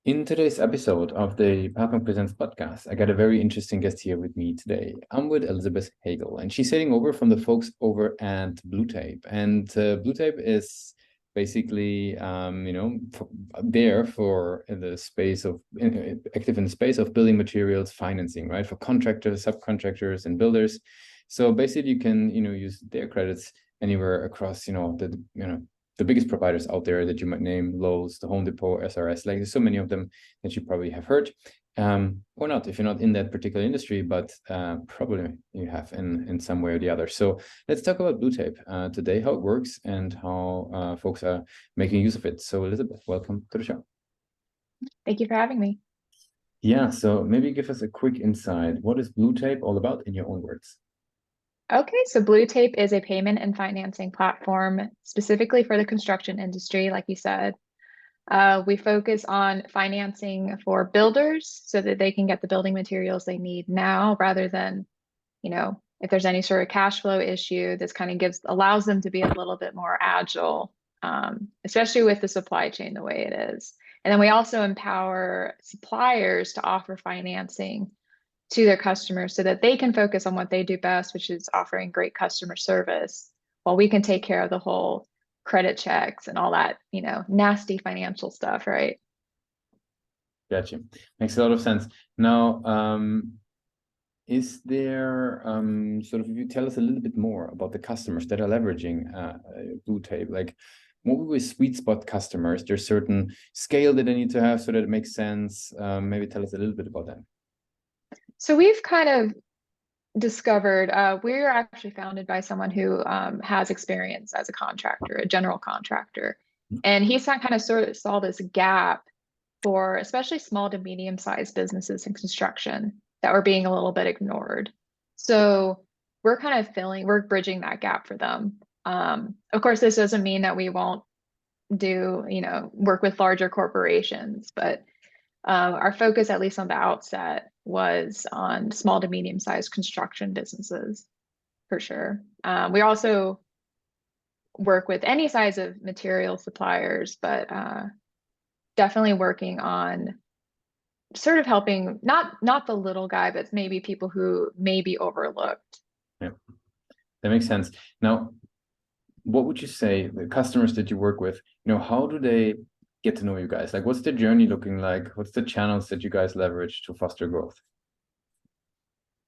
In today's episode of the Parkbank Presents podcast, I got a very interesting guest here with me today. I'm with Elizabeth Hagale, and she's sitting over from the folks over at BlueTape. And BlueTape is basically, there for the space of active in the space of building materials financing, right, for contractors, subcontractors, and builders. So basically, you can use their credits anywhere across the biggest providers out there that you might name: Lowe's, the Home Depot, SRS. Like, there's so many of them that you probably have heard, or not if you're not in that particular industry, but probably you have in some way or the other. So let's talk about BlueTape today, how it works and how folks are making use of it. So Elizabeth, welcome to the show. Thank you for having me. Yeah, so maybe give us a quick insight. What is BlueTape all about in your own words? Okay, so BlueTape is a payment and financing platform specifically for the construction industry, like you said. We focus on financing for builders so that they can get the building materials they need now rather than, if there's any sort of cash flow issue, this kind of allows them to be a little bit more agile, especially with the supply chain the way it is. And then we also empower suppliers to offer financing to their customers so that they can focus on what they do best, which is offering great customer service, while we can take care of the whole credit checks and all that, nasty financial stuff, right? Gotcha. Makes a lot of sense. Now, is there if you tell us a little bit more about the customers that are leveraging BlueTape, like what would be sweet spot customers? There's certain scale that they need to have so that it makes sense. Maybe tell us a little bit about that. So we've kind of discovered we're actually founded by someone who has experience as a contractor, a general contractor, and he kind of sort of saw this gap for especially small to medium sized businesses in construction that were being a little bit ignored. So we're bridging that gap for them. Of course, this doesn't mean that we won't work with larger corporations, but our focus, at least on the outset, was on small to medium sized construction businesses for sure. We also work with any size of material suppliers, but definitely working on sort of helping not the little guy, but maybe people who may be overlooked. Yeah, that makes sense. Now, what would you say the customers that you work with, how do they get to know you guys? Like, what's the journey looking like? What's the channels that you guys leverage to foster growth?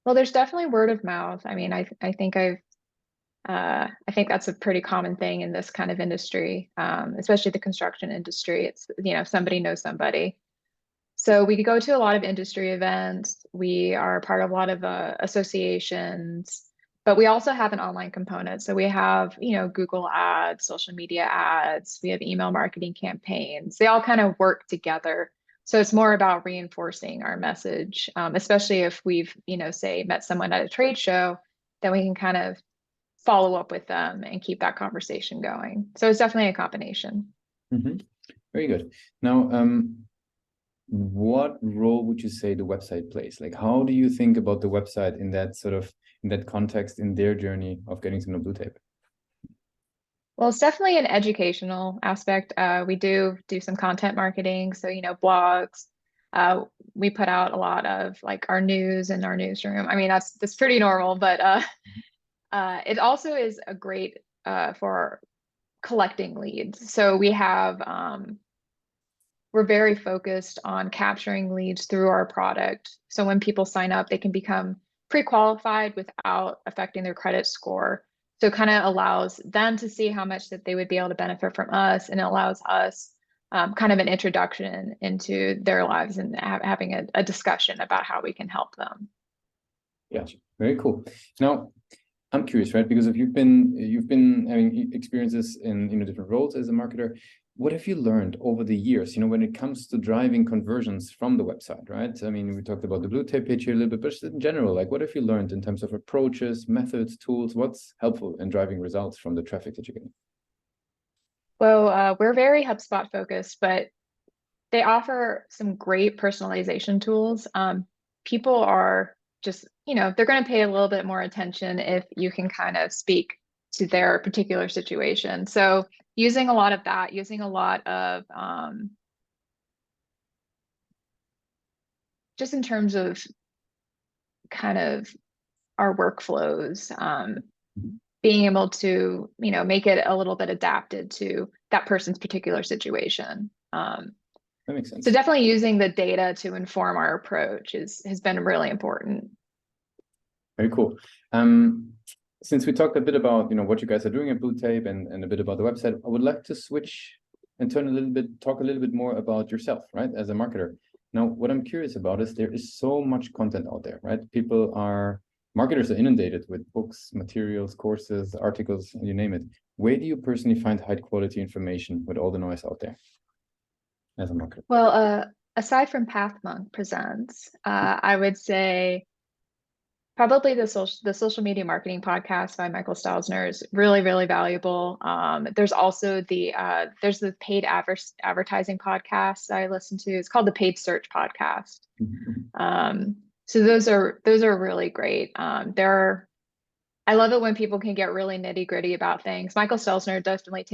Well, there's definitely word of mouth. I mean, I think that's a pretty common thing in this kind of industry, especially the construction industry. It's, somebody knows somebody. So we go to a lot of industry events. We are part of a lot of associations, but we also have an online component. So we have, Google ads, social media ads, we have email marketing campaigns. They all kind of work together. So it's more about reinforcing our message, especially if we've, say, met someone at a trade show, then we can kind of follow up with them and keep that conversation going. So it's definitely a combination. Mm-hmm. Very good. Now, what role would you say the website plays? Like, how do you think about the website in that context, in their journey of getting to know BlueTape? Well, it's definitely an educational aspect. We do some content marketing, so blogs. We put out a lot of like our news in our newsroom. I mean, that's pretty normal, but it also is a great for collecting leads. So we're very focused on capturing leads through our product. So when people sign up, they can become pre-qualified without affecting their credit score. So it kind of allows them to see how much that they would be able to benefit from us, and it allows us kind of an introduction into their lives and having a discussion about how we can help them. Gotcha. Very cool. Now, I'm curious, right? Because if you've been having experiences in different roles as a marketer, what have you learned over the years? When it comes to driving conversions from the website, right? I mean, we talked about the BlueTape page here a little bit, but just in general, like, what have you learned in terms of approaches, methods, tools? What's helpful in driving results from the traffic that you're getting? Well, we're very HubSpot focused, but they offer some great personalization tools. People are just, they're going to pay a little bit more attention if you can kind of speak to their particular situation. So using a lot of that, using a lot of just in terms of kind of our workflows, being able to, make it a little bit adapted to that person's particular situation. That makes sense. So definitely using the data to inform our approach has been really important. Very cool. Since we talked a bit about what you guys are doing at BlueTape and a bit about the website, I would like to switch and talk a little bit more about yourself, right, as a marketer. Now, what I'm curious about is there is so much content out there, right? Marketers are inundated with books, materials, courses, articles, you name it. Where do you personally find high quality information with all the noise out there as a marketer? Well, aside from PathMonk Presents, I would say probably the social media marketing podcast by Michael Stelzner is really, really valuable. There's also there's the paid advertising podcast I listen to. It's called the Paid Search Podcast. So those are really great. I love it when people can get really nitty gritty about things. Michael Stelzner definitely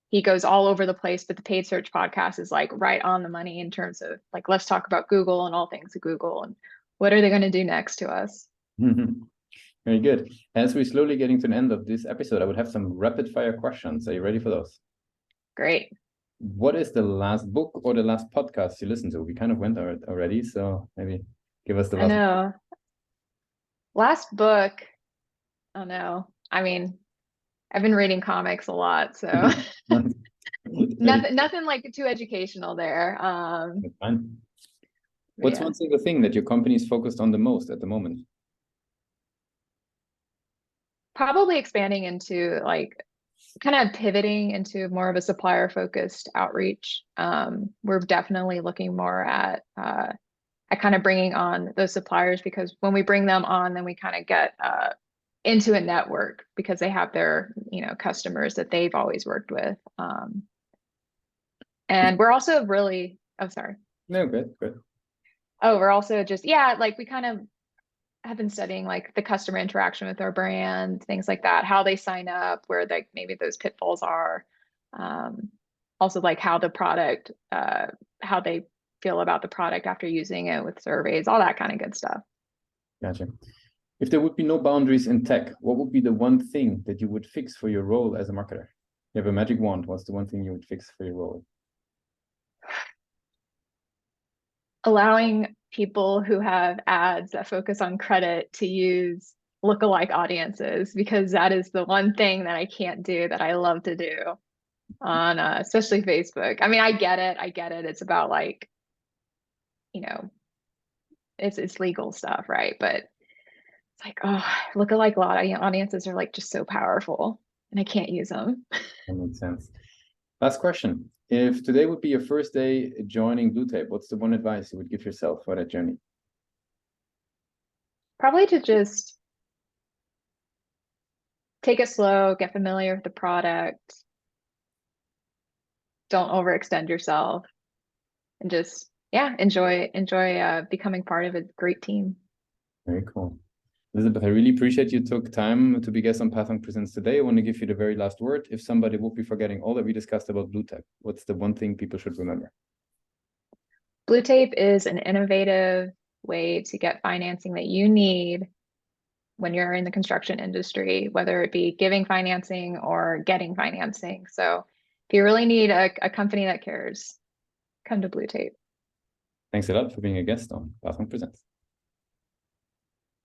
he goes all over the place, but the Paid Search Podcast is like right on the money in terms of like, let's talk about Google and all things of Google and what are they going to do next to us? Very good. As we're slowly getting to the end of this episode, I would have some rapid fire questions. Are you ready for those? Great. What is the last book or the last podcast you listened to? We kind of went over it already, so maybe give us the last. I know. Last book. Oh no. I mean, I've been reading comics a lot, so nothing like too educational there. That's fine. What's one single thing that your company is focused on the most at the moment? Probably expanding into kind of pivoting into more of a supplier focused outreach. We're definitely looking more at kind of bringing on those suppliers, because when we bring them on, then we kind of get into a network because they have their customers that they've always worked with. And we're also really, oh, sorry. No, good. Oh, we're also just, we kind of have been studying like the customer interaction with our brand, things like that, how they sign up, where maybe those pitfalls are. Also like how the product, how they feel about the product after using it with surveys, all that kind of good stuff. Gotcha. If there would be no boundaries in tech, what would be the one thing that you would fix for your role as a marketer? You have a magic wand. What's the one thing you would fix for your role? Allowing people who have ads that focus on credit to use lookalike audiences, because that is the one thing that I can't do that I love to do on especially Facebook. I mean, I get it. It's about like, it's legal stuff, right? But it's like, oh, lookalike audiences are like just so powerful and I can't use them. That makes sense. Last question. If today would be your first day joining BlueTape, what's the one advice you would give yourself for that journey? Probably to just take it slow, get familiar with the product, don't overextend yourself, and just enjoy becoming part of a great team. Very cool. Elizabeth, I really appreciate you took time to be guest on PathMonk Presents today. I want to give you the very last word. If somebody would be forgetting all that we discussed about BlueTape, what's the one thing people should remember? BlueTape is an innovative way to get financing that you need when you're in the construction industry, whether it be giving financing or getting financing. So if you really need a company that cares, come to BlueTape. Thanks a lot for being a guest on PathMonk Presents.